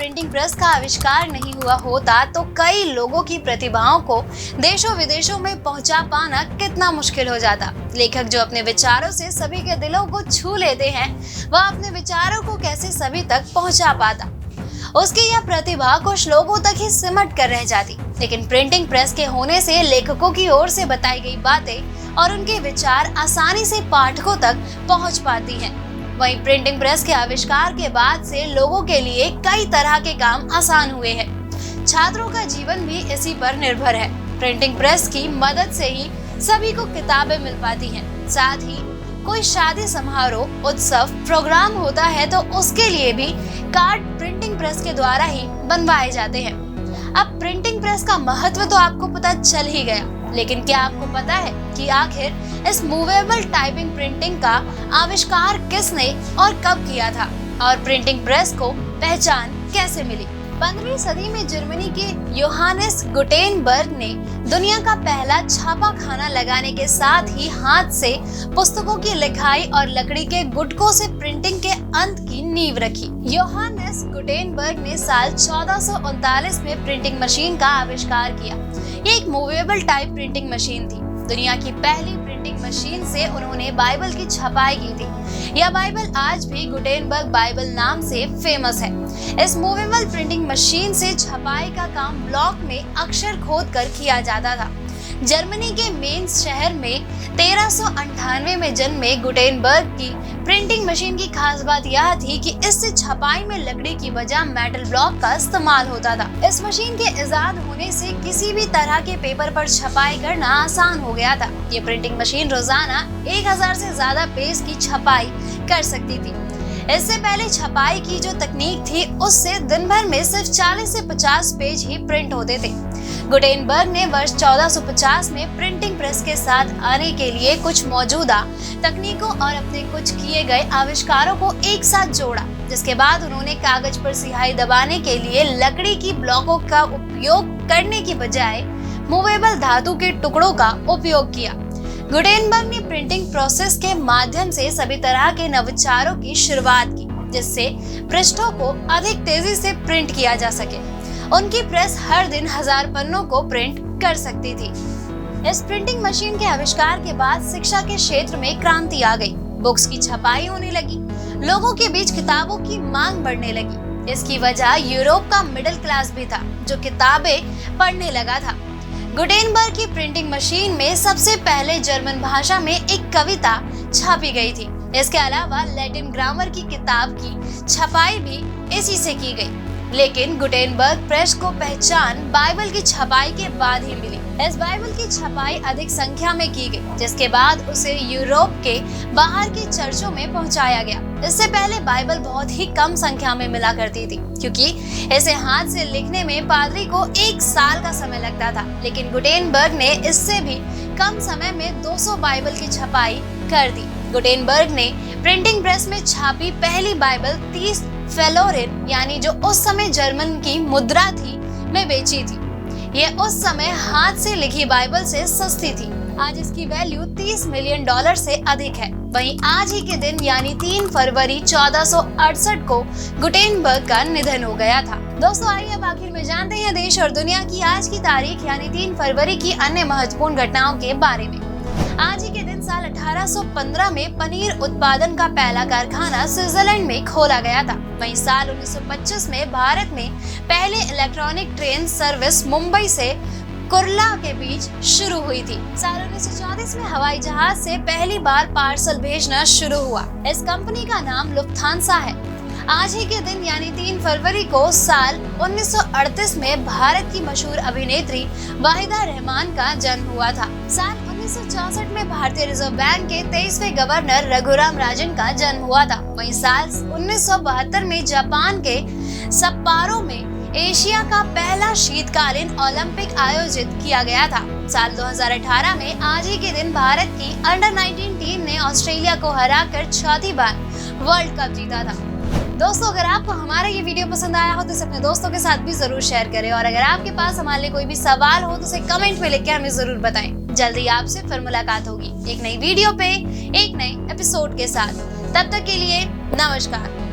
Printing press का आविष्कार नहीं हुआ होता तो कई लोगों की प्रतिभाओं को देशों विदेशों में पहुंचा पाना कितना मुश्किल हो जाता। लेखक जो अपने विचारों से सभी के दिलों को छू लेते हैं, वह अपने विचारों को कैसे सभी तक पहुंचा पाता। उसकी यह प्रतिभा कुछ लोगों तक ही सिमट कर रह जाती। लेकिन प्रिंटिंग प्रेस के होने से लेखकों की ओर से बताई गई बातें और उनके विचार आसानी से पाठकों तक पहुंच पाती हैं। वहीं प्रिंटिंग प्रेस के आविष्कार के बाद से लोगों के लिए कई तरह के काम आसान हुए हैं। छात्रों का जीवन भी इसी पर निर्भर है। प्रिंटिंग प्रेस की मदद से ही सभी को किताबें मिल पाती हैं। साथ ही कोई शादी समारोह, उत्सव, प्रोग्राम होता है तो उसके लिए भी कार्ड प्रिंटिंग प्रेस के द्वारा ही बनवाए जाते हैं। अब प्रिंटिंग प्रेस का महत्व तो आपको पता चल ही गया, लेकिन क्या आपको पता है कि आखिर इस मूवेबल टाइपिंग प्रिंटिंग का आविष्कार किसने और कब किया था और प्रिंटिंग प्रेस को पहचान कैसे मिली? 15वीं सदी में जर्मनी के योहानेस गुटेनबर्ग ने दुनिया का पहला छापाखाना लगाने के साथ ही हाथ से पुस्तकों की लिखाई और लकड़ी के गुटकों से प्रिंटिंग के अंत की नींव रखी। योहानेस गुटेनबर्ग ने साल 1439 में प्रिंटिंग मशीन का आविष्कार किया। ये एक मूवेबल टाइप प्रिंटिंग मशीन थी। दुनिया की पहली प्रिंटिंग मशीन से उन्होंने बाइबल की छपाई की थी। यह बाइबल आज भी गुटेनबर्ग बाइबल नाम से फेमस है। इस मूवेबल प्रिंटिंग मशीन से छपाई का काम ब्लॉक में अक्षर खोद कर किया जाता था। जर्मनी के मेन्स शहर में 1398 में जन्मे गुटेनबर्ग की प्रिंटिंग मशीन की खास बात यह थी कि इससे छपाई में लकड़ी की बजाय मेटल ब्लॉक का इस्तेमाल होता था। इस मशीन के इजाद होने से किसी भी तरह के पेपर पर छपाई करना आसान हो गया था। ये प्रिंटिंग मशीन रोजाना 1000 से ज्यादा पेज की छपाई कर सकती थी। इससे पहले छपाई की जो तकनीक थी उससे दिन भर में सिर्फ 40 से 50 पेज ही प्रिंट होते थे। गुटेनबर्ग ने वर्ष 1450 में प्रिंटिंग प्रेस के साथ आने के लिए कुछ मौजूदा तकनीकों और अपने कुछ किए गए आविष्कारों को एक साथ जोड़ा, जिसके बाद उन्होंने कागज पर स्याही दबाने के लिए लकड़ी की ब्लॉकों का उपयोग करने की बजाय मूवेबल धातु के टुकड़ों का उपयोग किया। गुटेनबर्ग ने प्रिंटिंग प्रोसेस के माध्यम से सभी तरह के नवाचारों की शुरुआत की, जिससे पृष्ठों को अधिक तेजी से प्रिंट किया जा सके। उनकी प्रेस हर दिन 1000 पन्नों को प्रिंट कर सकती थी। इस प्रिंटिंग मशीन के आविष्कार के बाद शिक्षा के क्षेत्र में क्रांति आ गई। बुक्स की छपाई होने लगी, लोगों के बीच किताबों की मांग बढ़ने लगी। इसकी वजह यूरोप का मिडिल क्लास भी था, जो किताबें पढ़ने लगा था। गुटेनबर्ग की प्रिंटिंग मशीन में सबसे पहले जर्मन भाषा में एक कविता छापी गई थी। इसके अलावा लैटिन ग्रामर की किताब की छपाई भी इसी से की गई। लेकिन गुटेनबर्ग प्रेस को पहचान बाइबल की छपाई के बाद ही मिली। इस बाइबल की छपाई अधिक संख्या में की गई, जिसके बाद उसे यूरोप के बाहर के चर्चों में पहुंचाया गया। इससे पहले बाइबल बहुत ही कम संख्या में मिला करती थी, क्योंकि इसे हाथ से लिखने में पादरी को 1 साल का समय लगता था। लेकिन गुटेनबर्ग ने इससे भी कम समय में 200 बाइबल की छपाई कर दी। गुटेनबर्ग ने प्रिंटिंग प्रेस में छापी पहली बाइबल 30 फेलोरिन यानी जो उस समय जर्मन की मुद्रा थी में बेची थी। यह उस समय हाथ से लिखी बाइबल से सस्ती थी। आज इसकी वैल्यू $30 मिलियन से अधिक है। वहीं आज ही के दिन यानी 3 फरवरी 1468 को गुटेनबर्ग का निधन हो गया था। दोस्तों, आइए अब आखिर में जानते हैं देश और दुनिया की आज की तारीख यानी 3 फरवरी की अन्य महत्वपूर्ण घटनाओं के बारे में। आज ही के दिन साल 1815 में पनीर उत्पादन का पहला कारखाना स्विट्जरलैंड में खोला गया था। वहीं साल 1925 में भारत में पहले इलेक्ट्रॉनिक ट्रेन सर्विस मुंबई से कुर्ला के बीच शुरू हुई थी। साल 1934 में हवाई जहाज से पहली बार पार्सल भेजना शुरू हुआ। इस कंपनी का नाम लुफ्थांसा है। आज ही के दिन यानी 3 फरवरी को साल 1938 में भारत की मशहूर अभिनेत्री वाहिदा रहमान का जन्म हुआ था। साल 1964 में भारतीय रिजर्व बैंक के 23वें गवर्नर रघुराम राजन का जन्म हुआ था। वहीं साल 1972 में जापान के सप्पोरो में एशिया का पहला शीतकालीन ओलंपिक आयोजित किया गया था। साल 2018 में आज ही के दिन भारत की अंडर 19 टीम ने ऑस्ट्रेलिया को हराकर चौथी बार वर्ल्ड कप जीता था। दोस्तों, अगर आपको हमारा ये वीडियो पसंद आया हो तो इसे अपने दोस्तों के साथ भी जरूर शेयर करें और अगर आपके पास हमारे लिए कोई भी सवाल हो तो उसे कमेंट में लिख के हमें जरूर बताएं। जल्दी आपसे फिर मुलाकात होगी एक नई वीडियो पे एक नए एपिसोड के साथ। तब तक के लिए नमस्कार।